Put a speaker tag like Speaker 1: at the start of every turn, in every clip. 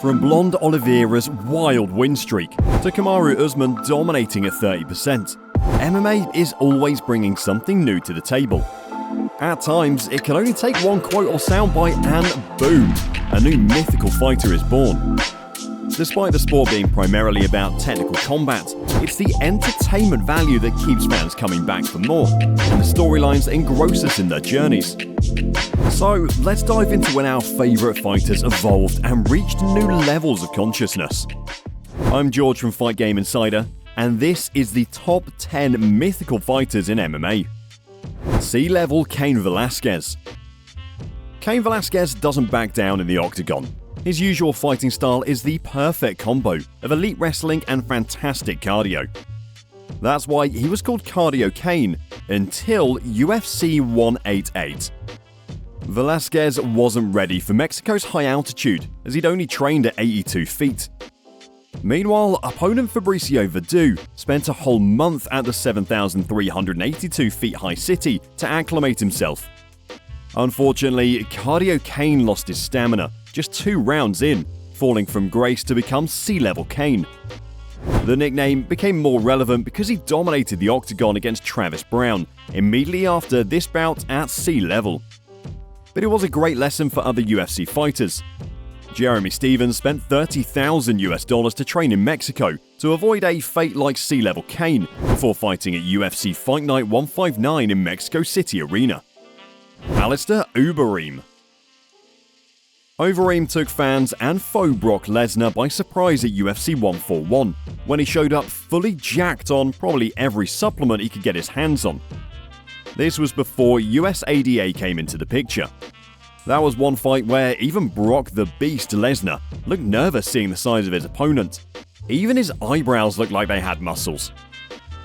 Speaker 1: From blonde Oliveira's wild win streak to Kamaru Usman dominating at 30%, MMA is always bringing something new to the table. At times, it can only take one quote or soundbite and boom, a new mythical fighter is born. Despite the sport being primarily about technical combat, it's the entertainment value that keeps fans coming back for more, and the storylines engross us in their journeys. So, let's dive into when our favourite fighters evolved and reached new levels of consciousness. I'm George from Fight Game Insider, and this is the top 10 mythical fighters in MMA. C-level Cain Velasquez. Cain Velasquez doesn't back down in the octagon. His usual fighting style is the perfect combo of elite wrestling and fantastic cardio. That's why he was called Cardio Cain until UFC 188. Velasquez wasn't ready for Mexico's high altitude, as he'd only trained at 82 feet. Meanwhile, opponent Fabricio Verdú spent a whole month at the 7,382 feet high city to acclimate himself. Unfortunately, Cardio Cain lost his stamina just 2 rounds in, falling from grace to become C-level Cain. The nickname became more relevant because he dominated the octagon against Travis Browne immediately after this bout at C-level. But it was a great lesson for other UFC fighters. Jeremy Stephens spent $30,000 to train in Mexico to avoid a fate like C-level Cain before fighting at UFC Fight Night 159 in Mexico City Arena. Alister Ubereem. Ubereem took fans and foe Brock Lesnar by surprise at UFC 141 when he showed up fully jacked on probably every supplement he could get his hands on. This was before USADA came into the picture. That was one fight where even Brock the Beast Lesnar looked nervous seeing the size of his opponent. Even his eyebrows looked like they had muscles.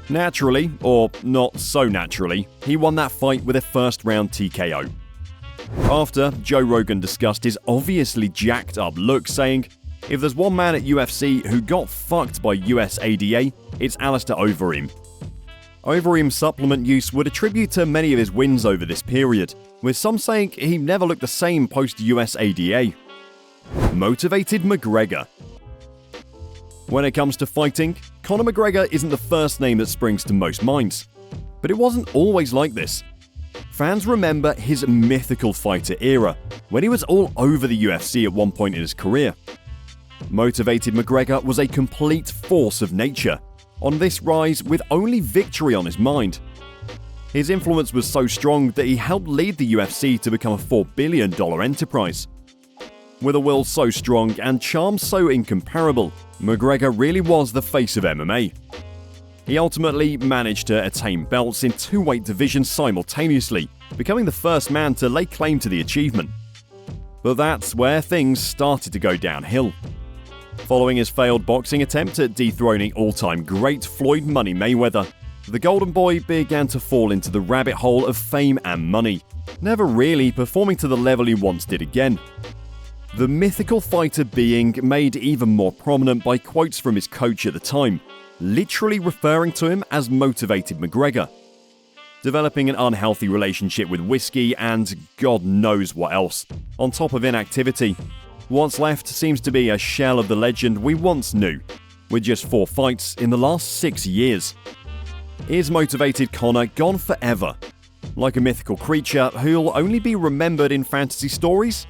Speaker 1: Naturally, or not so naturally, he won that fight with a first-round TKO. After, Joe Rogan discussed his obviously jacked up look, saying, "If there's one man at UFC who got fucked by USADA, it's Alister Ubereem." Ubereem's supplement use would attribute to many of his wins over this period, with some saying he never looked the same post-USADA. Motivated McGregor. When it comes to fighting, Conor McGregor isn't the first name that springs to most minds. But it wasn't always like this. Fans remember his mythical fighter era, when he was all over the UFC at one point in his career. Motivated McGregor was a complete force of nature, on this rise with only victory on his mind. His influence was so strong that he helped lead the UFC to become a $4 billion enterprise. With a will so strong and charm so incomparable, McGregor really was the face of MMA. He ultimately managed to attain belts in 2 weight divisions simultaneously, becoming the first man to lay claim to the achievement. But that's where things started to go downhill. Following his failed boxing attempt at dethroning all-time great Floyd "Money" Mayweather, the Golden Boy began to fall into the rabbit hole of fame and money, never really performing to the level he once did again. The mythical fighter being made even more prominent by quotes from his coach at the time, literally referring to him as Motivated McGregor. Developing an unhealthy relationship with whiskey and God knows what else, on top of inactivity. What's left seems to be a shell of the legend we once knew, with just 4 fights in the last 6 years. Is Motivated Conor gone forever? Like a mythical creature who'll only be remembered in fantasy stories?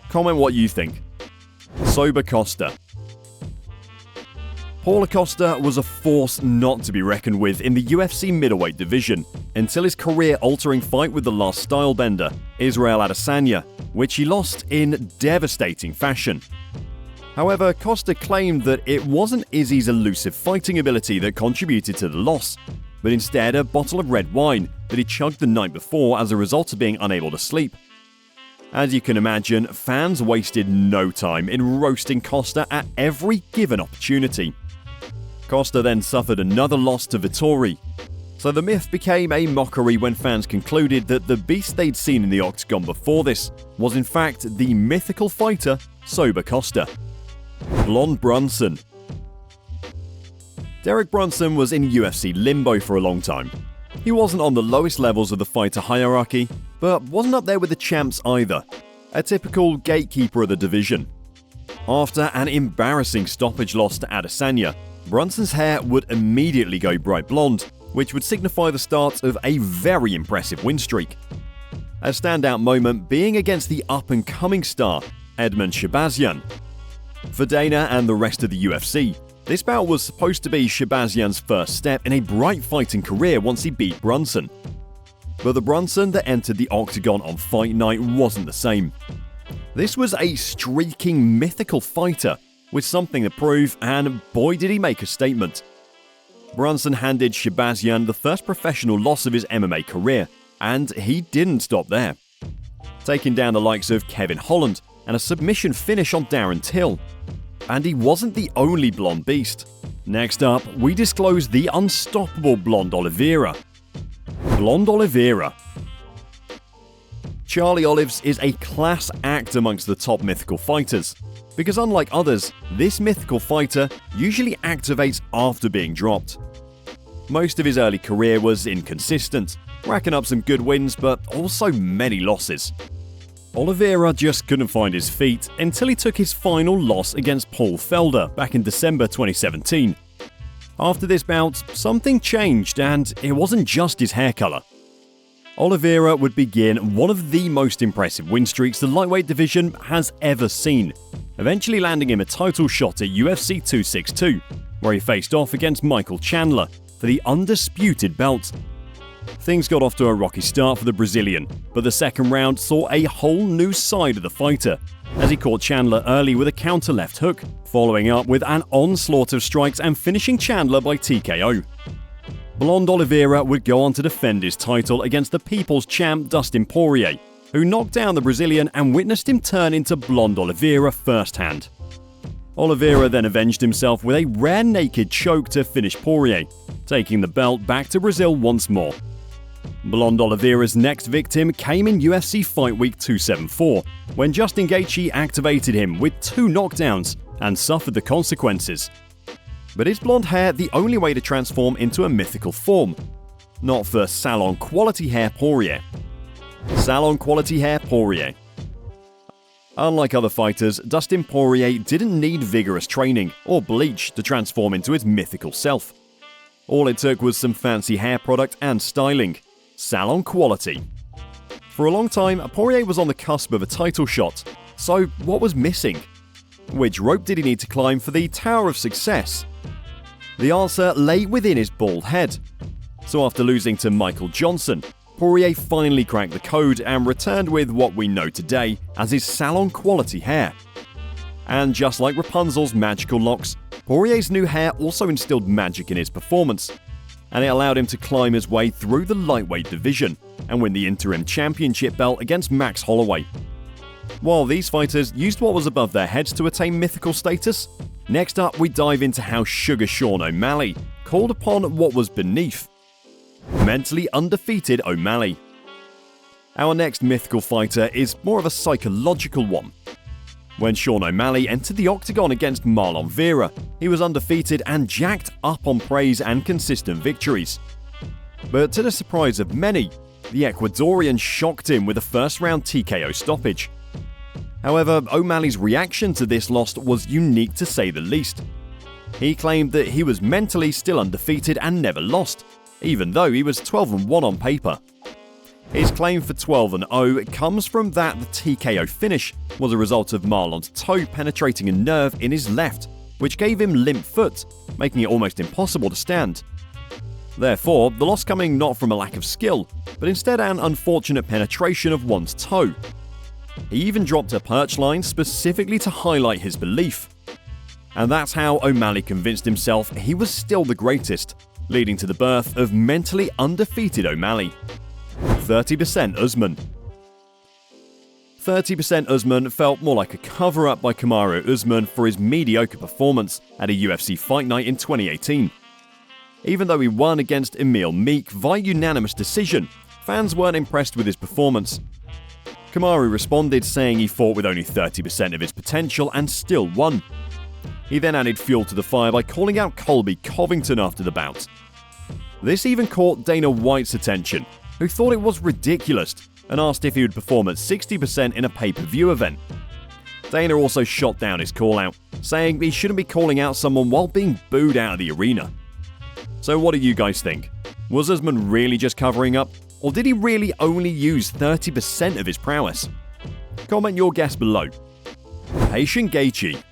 Speaker 1: Comment what you think. Sober Costa. Paulo Costa was a force not to be reckoned with in the UFC middleweight division until his career-altering fight with the last stylebender, Israel Adesanya, which he lost in devastating fashion. However, Costa claimed that it wasn't Izzy's elusive fighting ability that contributed to the loss, but instead a bottle of red wine that he chugged the night before as a result of being unable to sleep. As you can imagine, fans wasted no time in roasting Costa at every given opportunity. Costa then suffered another loss to Vettori, so the myth became a mockery when fans concluded that the beast they'd seen in the octagon before this was in fact the mythical fighter Sober Costa. Blonde Brunson. Derek Brunson was in UFC limbo for a long time. He wasn't on the lowest levels of the fighter hierarchy, but wasn't up there with the champs either, a typical gatekeeper of the division. After an embarrassing stoppage loss to Adesanya, Brunson's hair would immediately go bright blonde, which would signify the start of a very impressive win streak. A standout moment being against the up-and-coming star, Edmund Shahbazyan. For Dana and the rest of the UFC, this bout was supposed to be Shahbazyan's first step in a bright fighting career once he beat Brunson. But the Brunson that entered the octagon on fight night wasn't the same. This was a streaking mythical fighter with something to prove, and boy did he make a statement. Brunson handed Shahbazyan the first professional loss of his MMA career, and he didn't stop there. Taking down the likes of Kevin Holland and a submission finish on Darren Till. And he wasn't the only blonde beast. Next up, we disclose the unstoppable Blonde Oliveira. Blonde Oliveira. Charlie Olives is a class act amongst the top mythical fighters, because unlike others, this mythical fighter usually activates after being dropped. Most of his early career was inconsistent, racking up some good wins but also many losses. Oliveira just couldn't find his feet until he took his final loss against Paul Felder back in December 2017. After this bout, something changed, and it wasn't just his hair colour. Oliveira would begin one of the most impressive win streaks the lightweight division has ever seen, eventually landing him a title shot at UFC 262, where he faced off against Michael Chandler for the undisputed belt. Things got off to a rocky start for the Brazilian, but the second round saw a whole new side of the fighter, as he caught Chandler early with a counter left hook, following up with an onslaught of strikes and finishing Chandler by TKO. Blonde Oliveira would go on to defend his title against the People's Champ Dustin Poirier, who knocked down the Brazilian and witnessed him turn into Blonde Oliveira firsthand. Oliveira then avenged himself with a rare naked choke to finish Poirier, taking the belt back to Brazil once more. Blonde Oliveira's next victim came in UFC Fight Week 274, when Justin Gaethje activated him with 2 knockdowns and suffered the consequences. But is blonde hair the only way to transform into a mythical form? Not for Salon quality hair Poirier. Salon quality hair Poirier. Unlike other fighters, Dustin Poirier didn't need vigorous training or bleach to transform into his mythical self. All it took was some fancy hair product and styling. Salon quality. For a long time, Poirier was on the cusp of a title shot, so what was missing? Which rope did he need to climb for the Tower of Success? The answer lay within his bald head. So after losing to Michael Johnson, Poirier finally cracked the code and returned with what we know today as his salon quality hair. And just like Rapunzel's magical locks, Poirier's new hair also instilled magic in his performance, and it allowed him to climb his way through the lightweight division and win the interim championship belt against Max Holloway. While these fighters used what was above their heads to attain mythical status, next up we dive into how Sugar Sean O'Malley called upon what was beneath. Mentally undefeated O'Malley. Our next mythical fighter is more of a psychological one. When Sean O'Malley entered the octagon against Marlon Vera, he was undefeated and jacked up on praise and consistent victories. But to the surprise of many, the Ecuadorian shocked him with a first-round TKO stoppage. However, O'Malley's reaction to this loss was unique to say the least. He claimed that he was mentally still undefeated and never lost, even though he was 12-1 on paper. His claim for 12-0 comes from that the TKO finish was a result of Marlon's toe penetrating a nerve in his left, which gave him limp foot, making it almost impossible to stand. Therefore, the loss coming not from a lack of skill, but instead an unfortunate penetration of one's toe. He even dropped a perch line specifically to highlight his belief. And that's how O'Malley convinced himself he was still the greatest, leading to the birth of mentally undefeated O'Malley. 30% Usman. 30% Usman felt more like a cover-up by Kamaru Usman for his mediocre performance at a UFC Fight Night in 2018. Even though he won against Emil Meek via unanimous decision, fans weren't impressed with his performance. Kamaru responded saying he fought with only 30% of his potential and still won. He then added fuel to the fire by calling out Colby Covington after the bout. This even caught Dana White's attention, who thought it was ridiculous and asked if he would perform at 60% in a pay-per-view event. Dana also shot down his call-out, saying he shouldn't be calling out someone while being booed out of the arena. So what do you guys think? Was Usman really just covering up, or did he really only use 30% of his prowess? Comment your guess below. Patient Gaethje.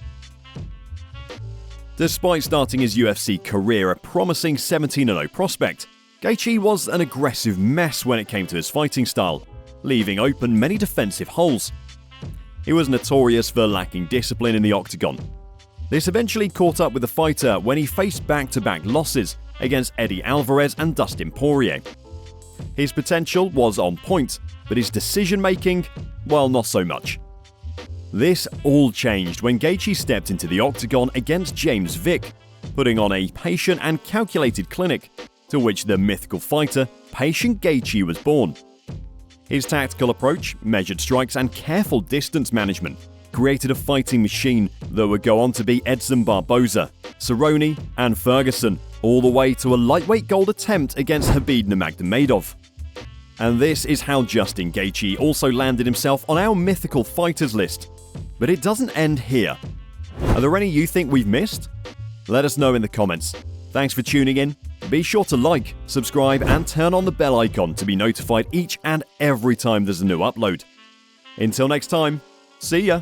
Speaker 1: Despite starting his UFC career a promising 17-0 prospect, Gaethje was an aggressive mess when it came to his fighting style, leaving open many defensive holes. He was notorious for lacking discipline in the octagon. This eventually caught up with the fighter when he faced back-to-back losses against Eddie Alvarez and Dustin Poirier. His potential was on point, but his decision-making, well, not so much. This all changed when Gaethje stepped into the octagon against James Vick, putting on a patient and calculated clinic, to which the mythical fighter, Patient Gaethje, was born. His tactical approach, measured strikes, and careful distance management created a fighting machine that would go on to beat Edson Barboza, Cerrone, and Ferguson, all the way to a lightweight gold attempt against Khabib Nurmagomedov. And this is how Justin Gaethje also landed himself on our mythical fighters list. But it doesn't end here. Are there any you think we've missed? Let us know in the comments. Thanks for tuning in. Be sure to like, subscribe, and turn on the bell icon to be notified each and every time there's a new upload. Until next time, see ya!